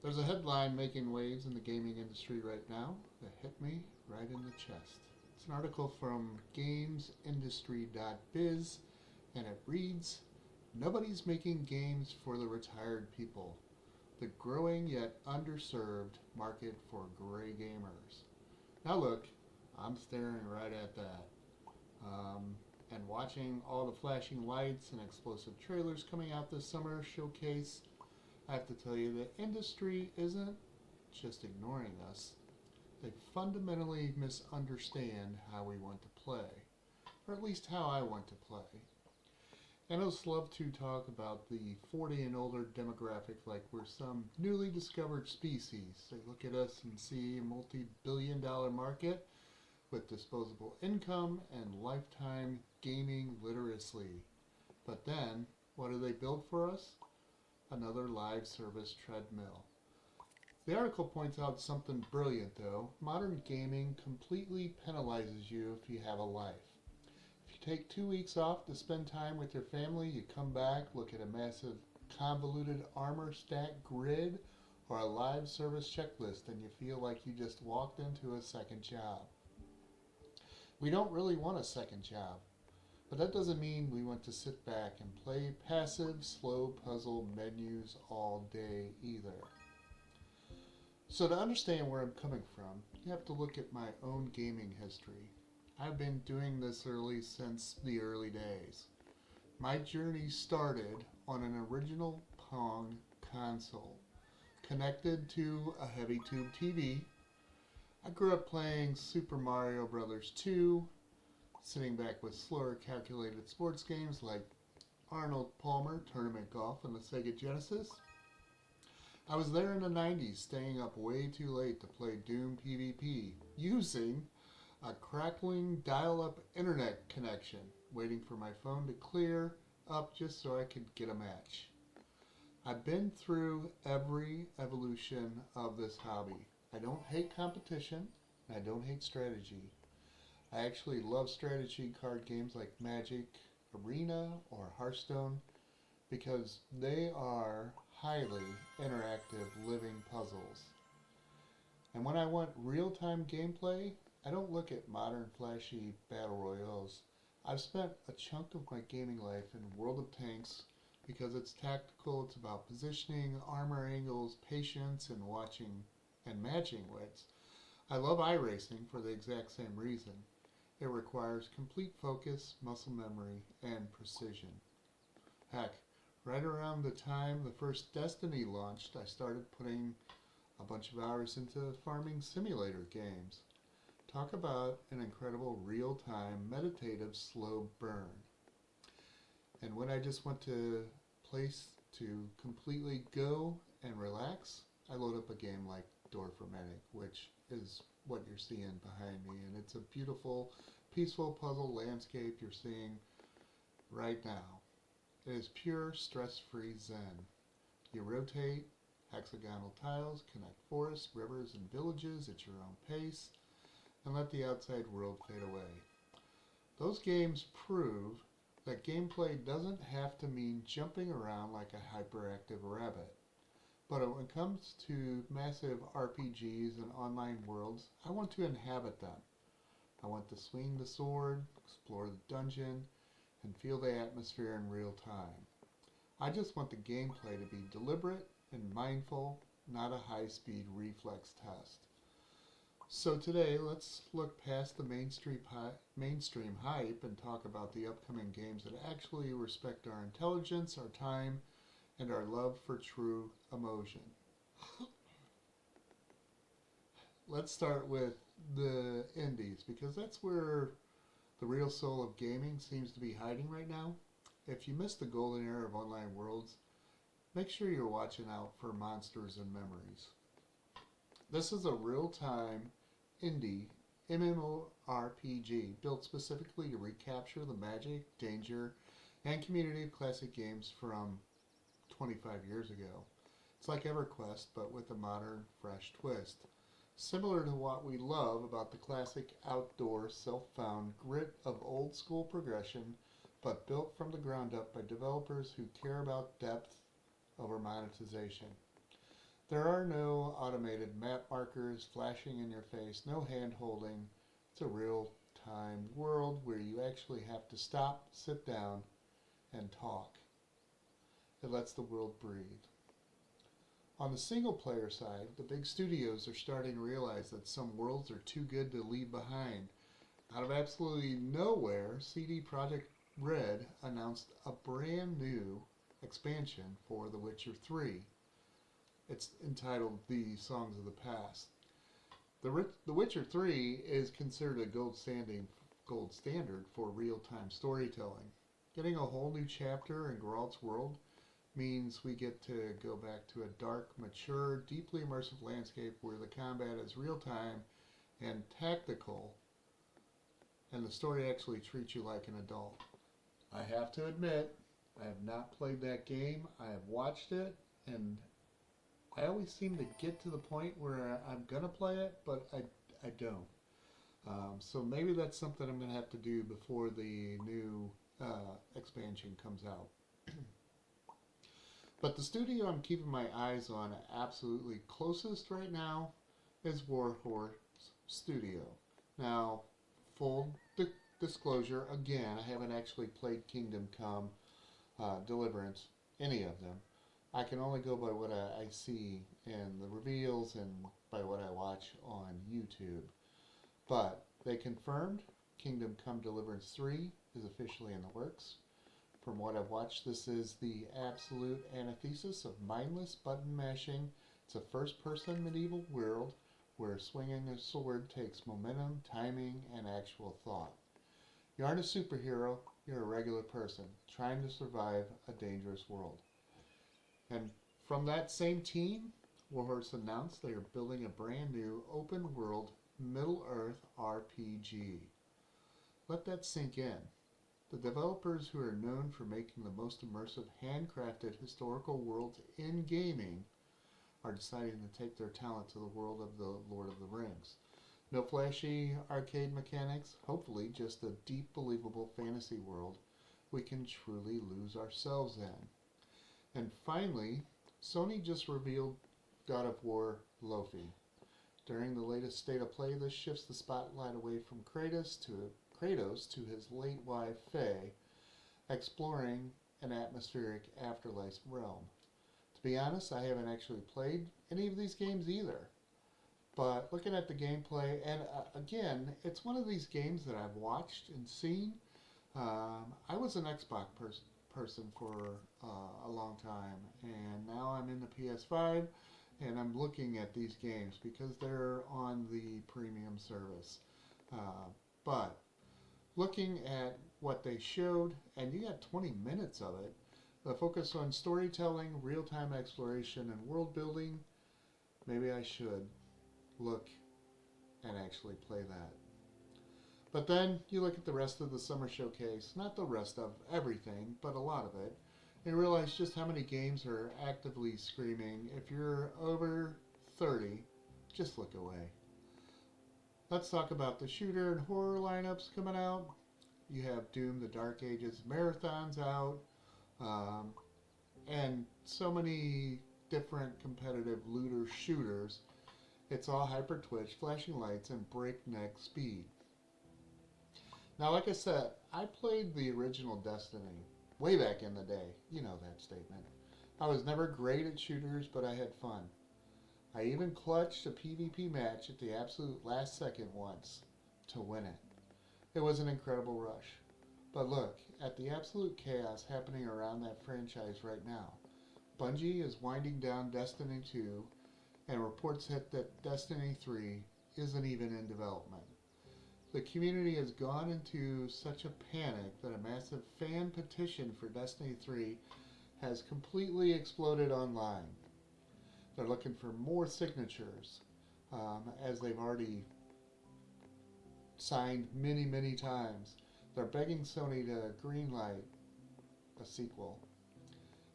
There's a headline making waves in the gaming industry right now that hit me right in the chest. It's an article from GamesIndustry.biz and it reads, "Nobody's making games for the retired people. The growing yet underserved market for gray gamers." Now look, I'm staring right at that. And watching all the flashing lights and explosive trailers coming out this summer showcase, I have to tell you the industry isn't just ignoring us. They fundamentally misunderstand how we want to play, or at least how I want to play. Analysts love to talk about the 40 and older demographic like we're some newly discovered species. They look at us and see a multi-billion-dollar market with disposable income and lifetime gaming literacy. But then, what do they build for us? Another live service treadmill. The article points out something brilliant though. Modern gaming completely penalizes you if you have a life. If you take 2 weeks off to spend time with your family, you come back, look at a massive convoluted armor stack grid or a live service checklist, and you feel like you just walked into a second job. We don't really want a second job, but that doesn't mean we want to sit back and play passive, slow puzzle menus all day either. So to understand where I'm coming from, you have to look at my own gaming history. I've been doing this since the early days. My journey started on an original Pong console, connected to a heavy tube TV. I grew up playing Super Mario Bros. 2, sitting back with slower calculated sports games like Arnold Palmer Tournament Golf on the Sega Genesis. I was there in the 90s, staying up way too late to play Doom PvP, using a crackling dial-up internet connection, waiting for my phone to clear up just so I could get a match. I've been through every evolution of this hobby. I don't hate competition, and I don't hate strategy. I actually love strategy card games like Magic, Arena, or Hearthstone because they are highly interactive living puzzles. And when I want real-time gameplay, I don't look at modern flashy battle royales. I've spent a chunk of my gaming life in World of Tanks because it's tactical, it's about positioning, armor angles, patience, and watching and matching wits. I love iRacing for the exact same reason. It requires complete focus, muscle memory, and precision. Heck, right around the time the first Destiny launched, I started putting a bunch of hours into farming simulator games. Talk about an incredible real-time, meditative, slow burn. And when I just want to place to completely go and relax, I load up a game like Dorfromantik, which is what you're seeing behind me. And it's a beautiful, peaceful puzzle landscape you're seeing right now. It is pure, stress-free zen. You rotate hexagonal tiles, connect forests, rivers, and villages at your own pace, and let the outside world fade away. Those games prove that gameplay doesn't have to mean jumping around like a hyperactive rabbit. But when it comes to massive RPGs and online worlds, I want to inhabit them. I want to swing the sword, explore the dungeon, and feel the atmosphere in real time. I just want the gameplay to be deliberate and mindful, not a high-speed reflex test. So today, let's look past the mainstream hype and talk about the upcoming games that actually respect our intelligence, our time, and our love for true emotion. Let's start with the indies, because that's where the real soul of gaming seems to be hiding right now. If you missed the golden era of online worlds, make sure you're watching out for Monsters and Memories. This is a real-time indie MMORPG built specifically to recapture the magic, danger, and community of classic games from 25 years ago. It's like EverQuest, but with a modern, fresh twist. Similar to what we love about the classic outdoor, self-found grit of old-school progression, but built from the ground up by developers who care about depth over monetization. There are no automated map markers flashing in your face, no hand holding. It's a real time world where you actually have to stop, sit down, and talk. It lets the world breathe. On the single player side, the big studios are starting to realize that some worlds are too good to leave behind. Out of absolutely nowhere, CD Projekt Red announced a brand new expansion for The Witcher 3. It's entitled The Songs of the Past. The Witcher 3 is considered a gold standard for real-time storytelling. Getting a whole new chapter in Geralt's world means we get to go back to a dark, mature, deeply immersive landscape where the combat is real-time and tactical, and the story actually treats you like an adult. I have to admit, I have not played that game. I have watched it, and I always seem to get to the point where I'm going to play it, but I don't. So maybe that's something I'm going to have to do before the new expansion comes out. But the studio I'm keeping my eyes on absolutely closest right now is Warhorse Studio. Now, full disclosure, again, I haven't actually played Kingdom Come, Deliverance, any of them. I can only go by what I see in the reveals and by what I watch on YouTube. But they confirmed Kingdom Come Deliverance 3 is officially in the works. From what I've watched, this is the absolute antithesis of mindless button mashing. It's a first-person medieval world where swinging a sword takes momentum, timing, and actual thought. You aren't a superhero, you're a regular person trying to survive a dangerous world. And from that same team, Warhorse announced they are building a brand new open-world Middle-earth RPG. Let that sink in. The developers who are known for making the most immersive handcrafted historical worlds in gaming are deciding to take their talent to the world of the Lord of the Rings. No flashy arcade mechanics, hopefully just a deep, believable fantasy world we can truly lose ourselves in. And finally, Sony just revealed God of War Lofi. During the latest State of Play, this shifts the spotlight away from Kratos to his late wife Faye, exploring an atmospheric afterlife realm. To be honest, I haven't actually played any of these games either. But looking at the gameplay, and again, it's one of these games that I've watched and seen. I was an Xbox person for a long time, and now I'm in the PS5, and I'm looking at these games because they're on the premium service. But looking at what they showed, and you got 20 minutes of it, the focus on storytelling, real-time exploration, and world building, maybe I should look and actually play that. But then you look at the rest of the summer showcase, not the rest of everything, but a lot of it, and realize just how many games are actively screaming, if you're over 30, just look away. Let's talk about the shooter and horror lineups coming out. You have Doom, The Dark Ages marathons out, and so many different competitive looter shooters. It's all hyper twitch, flashing lights, and breakneck speed. Now, like I said, I played the original Destiny way back in the day. You know that statement. I was never great at shooters, but I had fun. I even clutched a PvP match at the absolute last second once to win it. It was an incredible rush. But look at the absolute chaos happening around that franchise right now. Bungie is winding down Destiny 2, and reports hit that Destiny 3 isn't even in development. The community has gone into such a panic that a massive fan petition for Destiny 3 has completely exploded online. They're looking for more signatures, as they've already signed many, many times. They're begging Sony to greenlight a sequel.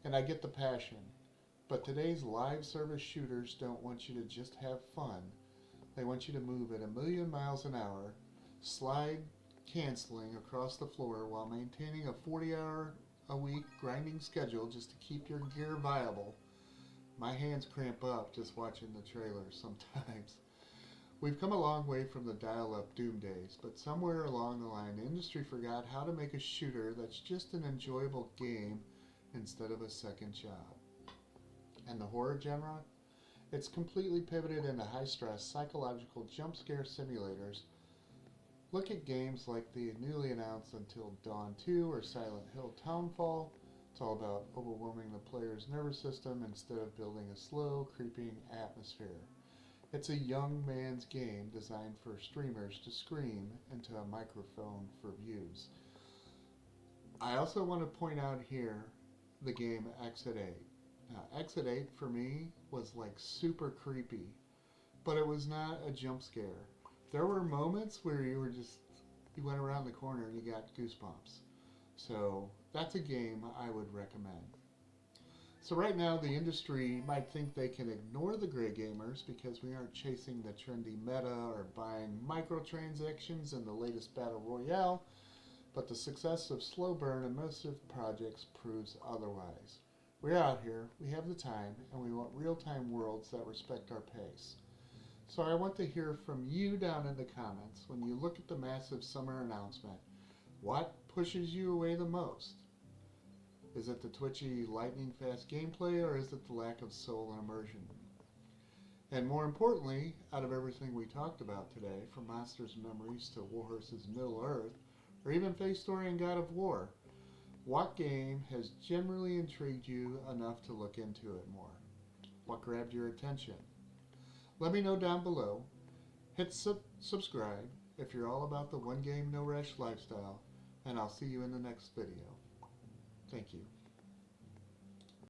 And I get the passion, but today's live service shooters don't want you to just have fun. They want you to move at 1,000,000 miles an hour, slide canceling across the floor while maintaining a 40-hour-a-week grinding schedule just to keep your gear viable. My hands cramp up just watching the trailer sometimes. We've come a long way from the dial-up Doom days, but somewhere along the line, the industry forgot how to make a shooter that's just an enjoyable game instead of a second job. And the horror genre? It's completely pivoted into high-stress, psychological jump scare simulators. Look at games like the newly announced Until Dawn 2 or Silent Hill Townfall. It's all about overwhelming the player's nervous system instead of building a slow, creeping atmosphere. It's a young man's game designed for streamers to scream into a microphone for views. I also want to point out here the game Exit 8. Now, Exit 8 for me was like super creepy, but it was not a jump scare. There were moments where you went around the corner and you got goosebumps. So that's a game I would recommend. So right now the industry might think they can ignore the gray gamers because we aren't chasing the trendy meta or buying microtransactions in the latest battle royale, but the success of slow burn immersive projects proves otherwise. We're out here, we have the time, and we want real-time worlds that respect our pace. So I want to hear from you down in the comments when you look at the massive summer announcement. What pushes you away the most? Is it the twitchy, lightning-fast gameplay, or is it the lack of soul and immersion? And more importantly, out of everything we talked about today, from Monsters and Memories to Warhorse's Middle Earth, or even Face Story and God of War, what game has generally intrigued you enough to look into it more? What grabbed your attention? Let me know down below. Hit subscribe if you're all about the one game, no rush lifestyle, and I'll see you in the next video. Thank you.